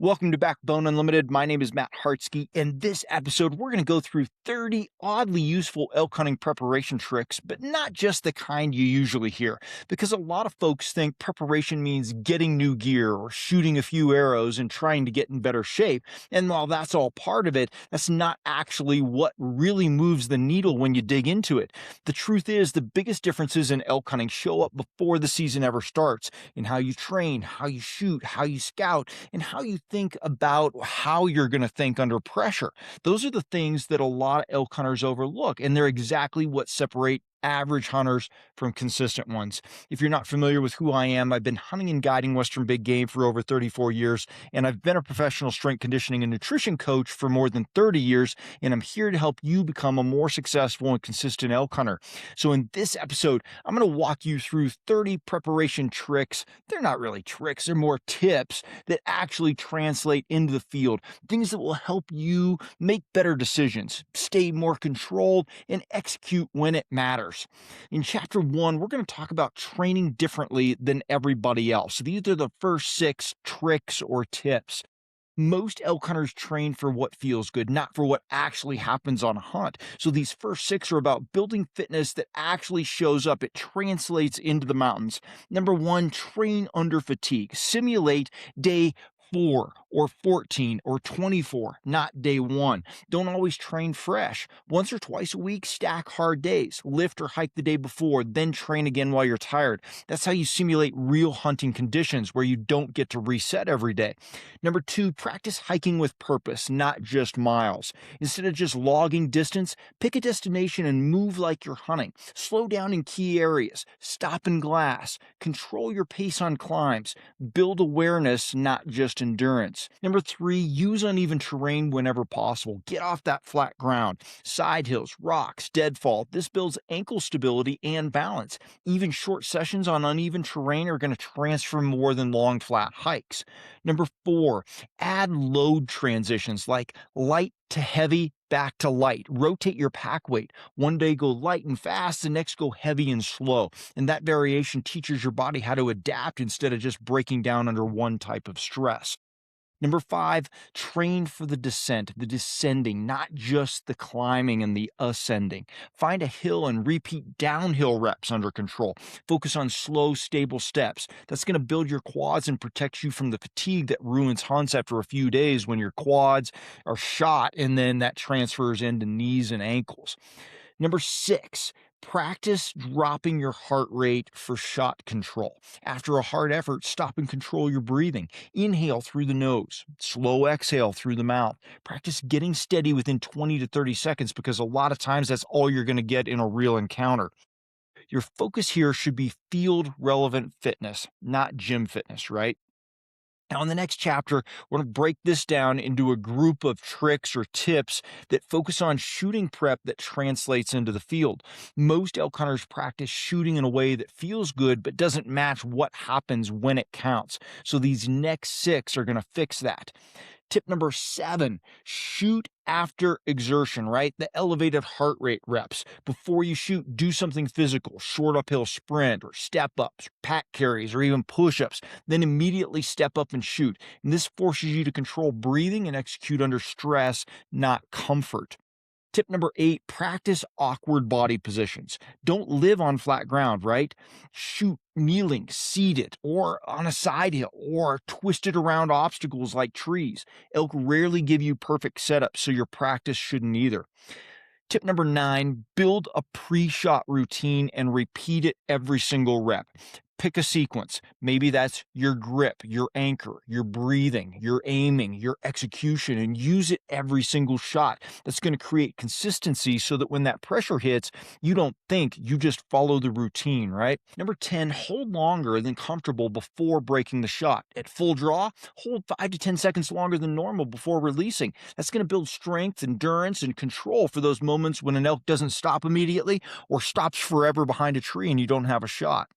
Welcome to Backbone Unlimited. My name is Matt Hartsky. In this episode, we're going to go through 30 oddly useful elk hunting preparation tricks, but not just the kind you usually hear, because a lot of folks think preparation means getting new gear or shooting a few arrows and trying to get in better shape. And while that's all part of it, that's not actually what really moves the needle when you dig into it. The truth is, the biggest differences in elk hunting show up before the season ever starts in how you train, how you shoot, how you scout, and how you think about how you're going to think under pressure. Those are the things that a lot of elk hunters overlook, and they're exactly what separate average hunters from consistent ones. If you're not familiar with who I am, I've been hunting and guiding Western big game for over 34 years, and I've been a professional strength conditioning and nutrition coach for more than 30 years, and I'm here to help you become a more successful and consistent elk hunter. So in this episode, I'm going to walk you through 30 preparation tricks. They're not really tricks, they're more tips that actually translate into the field, things that will help you make better decisions, stay more controlled, and execute when it matters. In chapter 1, we're going to talk about training differently than everybody else. These are the first 6 tricks or tips. Most elk hunters train for what feels good, not for what actually happens on a hunt. So these first 6 are about building fitness that actually shows up. It translates into the mountains. Number 1, train under fatigue. Simulate day 4 or 14 or 24, not day 1. Don't always train fresh. Once or twice a week, stack hard days. Lift or hike the day before, then train again while you're tired. That's how you simulate real hunting conditions where you don't get to reset every day. Number 2, practice hiking with purpose, not just miles. Instead of just logging distance, pick a destination and move like you're hunting. Slow down in key areas. Stop in glass. Control your pace on climbs. Build awareness, not just endurance. Number 3, use uneven terrain whenever possible. Get off that flat ground. Side hills, rocks, deadfall. This builds ankle stability and balance. Even short sessions on uneven terrain are going to transfer more than long flat hikes. Number 4, add load transitions like light to heavy, back to light. Rotate your pack weight. One day go light and fast, the next go heavy and slow. And that variation teaches your body how to adapt instead of just breaking down under one type of stress. Number 5, train for the descent, the descending, not just the climbing and the ascending. Find a hill and repeat downhill reps under control. Focus on slow, stable steps. That's going to build your quads and protect you from the fatigue that ruins hunts after a few days when your quads are shot and then that transfers into knees and ankles. Number 6, practice dropping your heart rate for shot control. After a hard effort, stop and control your breathing. Inhale through the nose, slow exhale through the mouth. Practice getting steady within 20 to 30 seconds because a lot of times that's all you're going to get in a real encounter. Your focus here should be field relevant fitness, not gym fitness, right? Now, in the next chapter, we're going to break this down into a group of tricks or tips that focus on shooting prep that translates into the field. Most elk hunters practice shooting in a way that feels good but doesn't match what happens when it counts. So these next 6 are going to fix that. Tip number 7, shoot after exertion, right? The elevated heart rate reps. Before you shoot, do something physical, short uphill sprint or step ups, pack carries, or even push ups. Then immediately step up and shoot. And this forces you to control breathing and execute under stress, not comfort. Tip number 8, practice awkward body positions. Don't live on flat ground, right? Shoot kneeling, seated, or on a side hill, or twisted around obstacles like trees. Elk rarely give you perfect setups, so your practice shouldn't either. Tip number 9, build a pre-shot routine and repeat it every single rep. Pick a sequence. Maybe that's your grip, your anchor, your breathing, your aiming, your execution, and use it every single shot. That's going to create consistency so that when that pressure hits, you don't think, you just follow the routine, right? Number 10, hold longer than comfortable before breaking the shot. At full draw, hold 5 to 10 seconds longer than normal before releasing. That's going to build strength, endurance, and control for those moments when an elk doesn't stop immediately or stops forever behind a tree and you don't have a shot.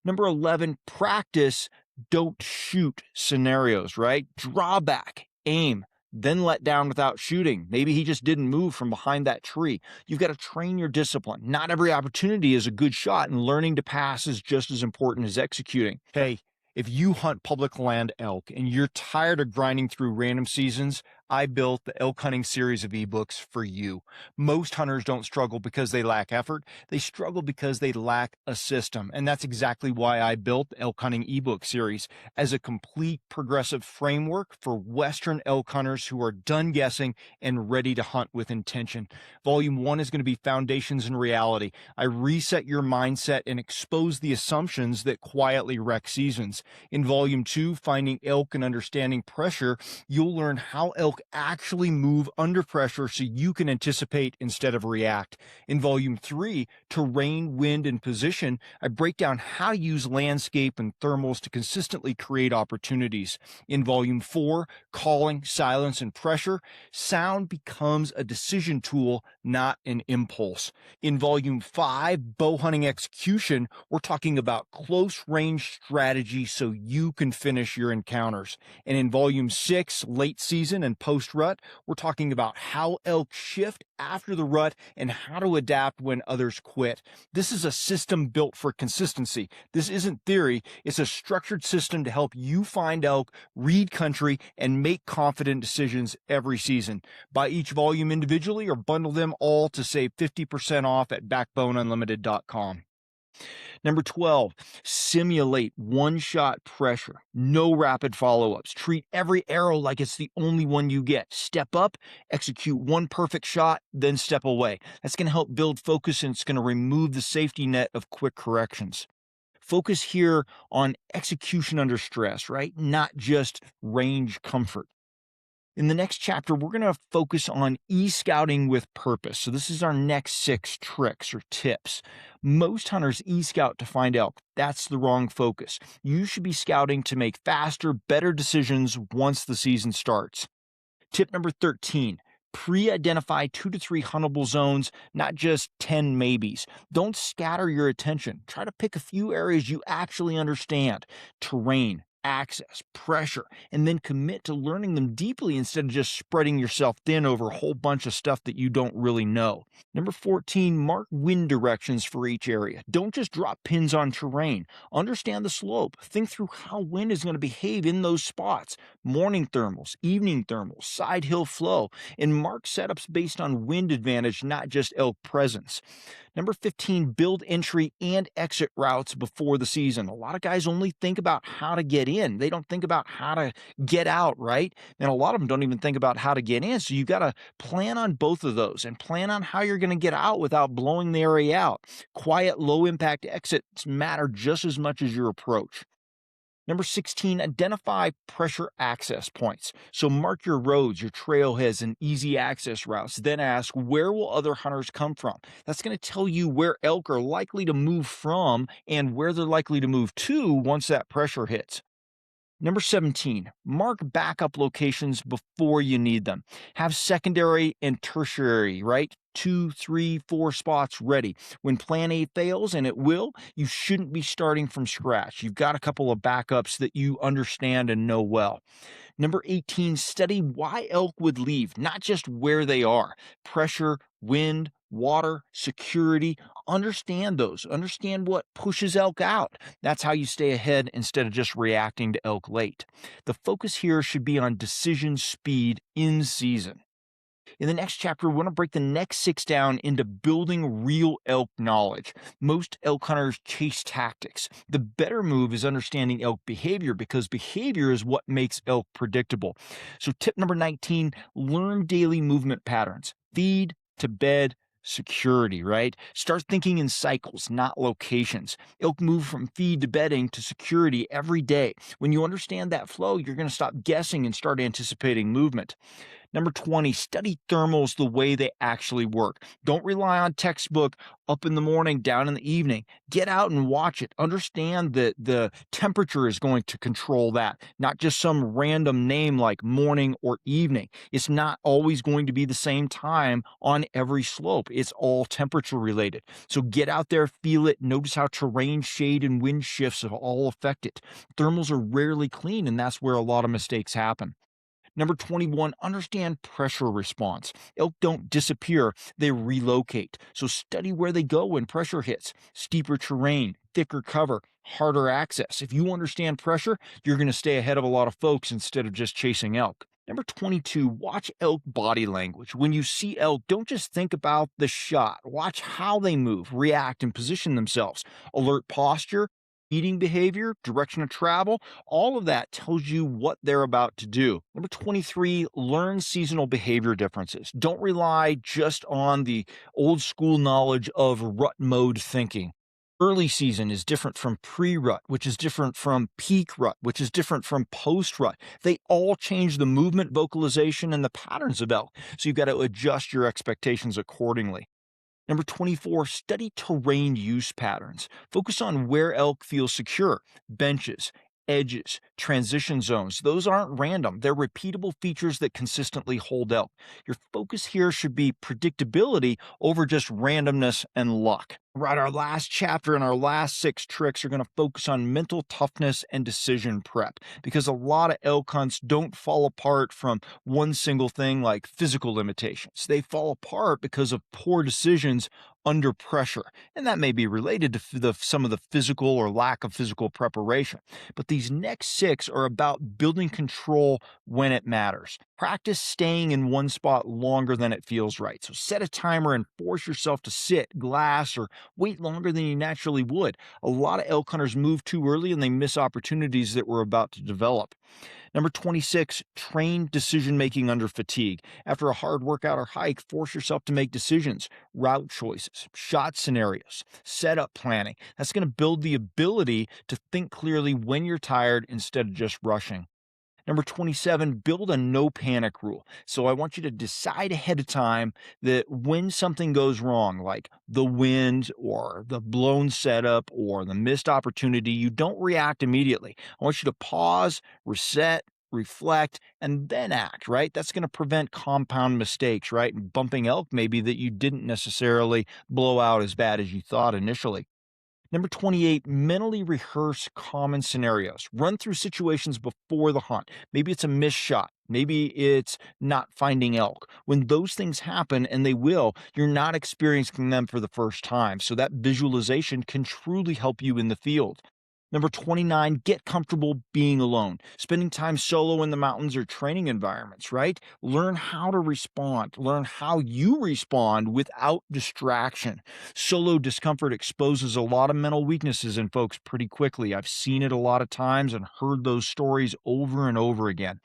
Number 11, practice don't shoot scenarios, right? Draw back, aim, then let down without shooting. Maybe he just didn't move from behind that tree. You've got to train your discipline. Not every opportunity is a good shot, and learning to pass is just as important as executing. Hey, If you hunt public land elk and you're tired of grinding through random seasons, I built the elk hunting series of ebooks for you. Most hunters don't struggle because they lack effort. They struggle because they lack a system. And that's exactly why I built the elk hunting ebook series as a complete progressive framework for Western elk hunters who are done guessing and ready to hunt with intention. Volume 1 is going to be Foundations and Reality. I reset your mindset and expose the assumptions that quietly wreck seasons. In Volume 2, Finding Elk and Understanding Pressure, you'll learn how elk actually move under pressure so you can anticipate instead of react. In Volume 3, Terrain, Wind, and Position, I break down how to use landscape and thermals to consistently create opportunities. In Volume 4, Calling, Silence, and Pressure, sound becomes a decision tool, not an impulse. In Volume 5, Bow Hunting Execution, we're talking about close range strategy so you can finish your encounters. And in Volume 6, Late Season and Post Rut, we're talking about how elk shift after the rut and how to adapt when others quit. This is a system built for consistency. This isn't theory, it's a structured system to help you find elk, read country, and make confident decisions every season. Buy each volume individually or bundle them all to save 50% off at backboneunlimited.com. Number 12, simulate one-shot pressure. No rapid follow-ups. Treat every arrow like it's the only one you get. Step up, execute one perfect shot, then step away. That's going to help build focus, and it's going to remove the safety net of quick corrections. Focus here on execution under stress, right? Not just range comfort. In the next chapter, we're going to focus on e-scouting with purpose. So this is our next 6 tricks or tips. Most hunters e-scout to find elk. That's the wrong focus. You should be scouting to make faster, better decisions once the season starts. Tip number 13. Pre-identify 2 to 3 huntable zones, not just 10 maybes. Don't scatter your attention. Try to pick a few areas you actually understand. Terrain, access, pressure, and then commit to learning them deeply instead of just spreading yourself thin over a whole bunch of stuff that you don't really know. Number 14, mark wind directions for each area. Don't just drop pins on terrain. Understand the slope. Think through how wind is going to behave in those spots. Morning thermals, evening thermals, side hill flow, and mark setups based on wind advantage, not just elk presence. Number 15, build entry and exit routes before the season. A lot of guys only think about how to get in. They don't think about how to get out, right? And a lot of them don't even think about how to get in. So you got to plan on both of those and plan on how you're going to get out without blowing the area out. Quiet, low impact exits matter just as much as your approach. Number 16, identify pressure access points. So mark your roads, your trailheads, and easy access routes. Then ask, where will other hunters come from? That's going to tell you where elk are likely to move from and where they're likely to move to once that pressure hits. Number 17, mark backup locations before you need them. Have secondary and tertiary, right? 2, 3, 4 spots ready. When plan A fails, and it will, you shouldn't be starting from scratch. You've got a couple of backups that you understand and know well. Number 18, study why elk would leave, not just where they are. Pressure, wind, water, security. Understand those. Understand what pushes elk out. That's how you stay ahead instead of just reacting to elk late. The focus here should be on decision speed in season. In the next chapter, we want to break the next 6 down into building real elk knowledge. Most elk hunters chase tactics. The better move is understanding elk behavior, because behavior is what makes elk predictable. So tip number 19, learn daily movement patterns. Feed to bed, security, right? Start thinking in cycles, not locations. Elk move from feed to bedding to security every day. When you understand that flow, you're going to stop guessing and start anticipating movement. Number 20, study thermals the way they actually work. Don't rely on textbook up in the morning, down in the evening. Get out and watch it. Understand that the temperature is going to control that, not just some random name like morning or evening. It's not always going to be the same time on every slope. It's all temperature related. So get out there, feel it, notice how terrain, shade, and wind shifts all affect it. Thermals are rarely clean, and that's where a lot of mistakes happen. Number 21, understand pressure response. Elk don't disappear, they relocate. So study where they go when pressure hits. Steeper terrain, thicker cover, harder access. If you understand pressure, you're going to stay ahead of a lot of folks instead of just chasing elk. Number 22, watch elk body language. When you see elk, don't just think about the shot. Watch how they move, react, and position themselves. Alert posture, eating behavior, direction of travel, all of that tells you what they're about to do. Number 23, learn seasonal behavior differences. Don't rely just on the old school knowledge of rut mode thinking. Early season is different from pre-rut, which is different from peak rut, which is different from post-rut. They all change the movement, vocalization, and the patterns of elk. So you've got to adjust your expectations accordingly. Number 24, study terrain use patterns. Focus on where elk feel secure, benches, edges, transition zones. Those aren't random. They're repeatable features that consistently hold elk. Your focus here should be predictability over just randomness and luck. Right, our last chapter and our last 6 tricks are going to focus on mental toughness and decision prep because a lot of elk hunts don't fall apart from one single thing like physical limitations. They fall apart because of poor decisions under pressure, and that may be related to some of the physical or lack of physical preparation. But these next 6 are about building control when it matters. Practice staying in one spot longer than it feels right. So set a timer and force yourself to sit, glass, or wait longer than you naturally would. A lot of elk hunters move too early and they miss opportunities that we're about to develop. Number 26, train decision making under fatigue. After a hard workout or hike, force yourself to make decisions, route choices, shot scenarios, setup planning. That's going to build the ability to think clearly when you're tired instead of just rushing. Number 27, build a no panic rule. So I want you to decide ahead of time that when something goes wrong, like the wind or the blown setup or the missed opportunity, you don't react immediately. I want you to pause, reset, reflect, and then act, right? That's going to prevent compound mistakes, right? And bumping elk maybe that you didn't necessarily blow out as bad as you thought initially. Number 28, mentally rehearse common scenarios. Run through situations before the hunt. Maybe it's a missed shot. Maybe it's not finding elk. When those things happen, and they will, you're not experiencing them for the first time. So that visualization can truly help you in the field. Number 29, get comfortable being alone. Spending time solo in the mountains or training environments, right? Learn how to respond. Learn how you respond without distraction. Solo discomfort exposes a lot of mental weaknesses in folks pretty quickly. I've seen it a lot of times and heard those stories over and over again.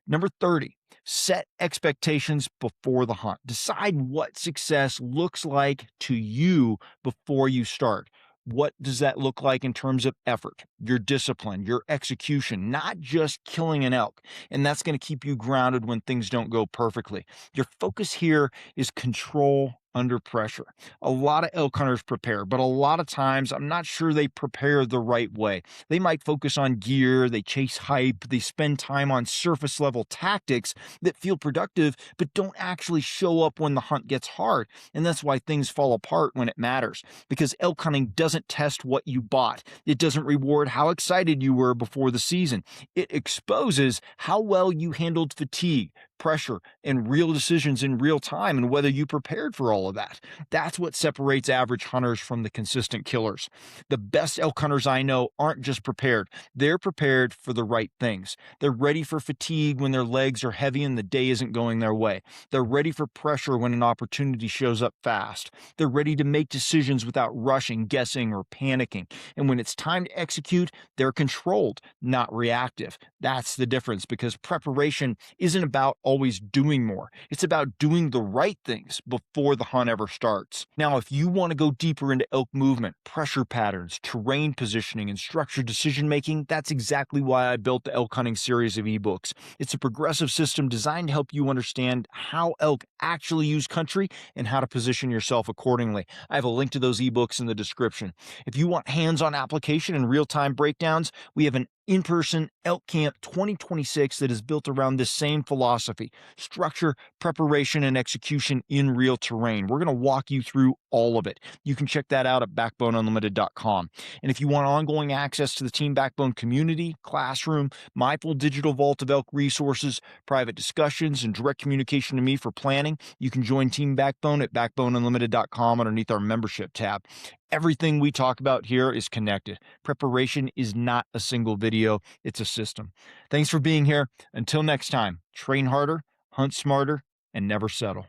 Number 30, set expectations before the hunt. Decide what success looks like to you before you start. What does that look like in terms of effort, your discipline, your execution, not just killing an elk? And that's going to keep you grounded when things don't go perfectly. Your focus here is control under pressure. A lot of elk hunters prepare, but a lot of times I'm not sure they prepare the right way. They might focus on gear, they chase hype, they spend time on surface level tactics that feel productive, but don't actually show up when the hunt gets hard. And that's why things fall apart when it matters, because elk hunting doesn't test what you bought. It doesn't reward how excited you were before the season. It exposes how well you handled fatigue, pressure, and real decisions in real time, and whether you prepared for all of that. That's what separates average hunters from the consistent killers. The best elk hunters I know aren't just prepared, they're prepared for the right things. They're ready for fatigue when their legs are heavy and the day isn't going their way. They're ready for pressure when an opportunity shows up fast. They're ready to make decisions without rushing, guessing, or panicking. And when it's time to execute, they're controlled, not reactive. That's the difference, because preparation isn't about always doing more. It's about doing the right things before the hunt ever starts. Now, if you want to go deeper into elk movement, pressure patterns, terrain positioning, and structured decision making, that's exactly why I built the elk hunting series of ebooks. It's a progressive system designed to help you understand how elk actually use country and how to position yourself accordingly. I have a link to those ebooks in the description. If you want hands-on application and real-time breakdowns, we have an in-person Elk Camp 2026 that is built around this same philosophy: structure, preparation, and execution in real terrain. We're going to walk you through all of it. You can check that out at backboneunlimited.com. And if you want ongoing access to the Team Backbone community, classroom, my full digital vault of Elk resources, private discussions, and direct communication to me for planning, you can join Team Backbone at backboneunlimited.com underneath our membership tab. Everything we talk about here is connected. Preparation is not a single video, it's a system. Thanks for being here. Until next time, train harder, hunt smarter, and never settle.